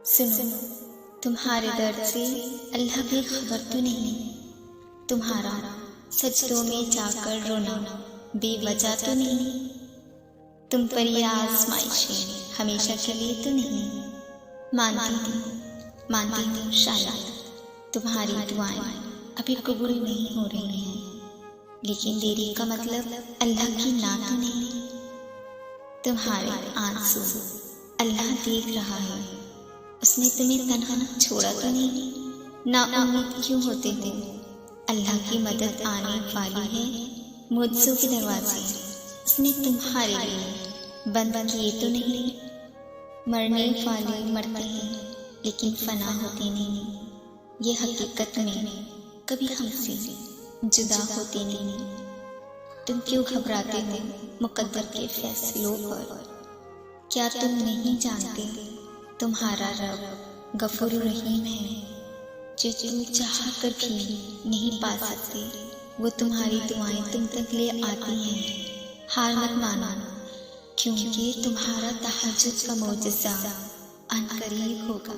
سنو، تمہارے درد سے اللہ بھی خبر تو نہیں، تمہارا سجدوں میں جا کر رونا بے وجہ تو نہیں، تم پر یہ آزمائشیں ہمیشہ کے لیے تو نہیں۔ مانتی ہوں شاید تمہاری دعائیں ابھی قبول نہیں ہو رہی ہیں، لیکن دیری کا مطلب اللہ کی نا تو نہیں۔ تمہارے آنسو اللہ دیکھ رہا ہے، اس نے تمہیں تنہا چھوڑا تو نہیں۔ نا امید کیوں ہوتے ہو؟ اللہ کی مدد آنے والی ہے، معجزوں کے دروازے اس نے تمہارے لیے بند کیے تو نہیں۔ مرنے والے مرتے ہیں لیکن فنا ہوتے نہیں، یہ حقیقت میں کبھی ہم سے جدا ہوتے نہیں۔ تم کیوں گھبراتے ہو مقدر کے فیصلوں پر؟ کیا تم نہیں جانتے تمہارا رب غفور رحیم ہے؟ جو تم چاہ کر بھی نہیں پا سکتے وہ تمہاری دعائیں تم تک لے آتی ہیں۔ ہار مت مانو، کیونکہ تمہارا تہجد کا معجزہ عنقریب ہوگا۔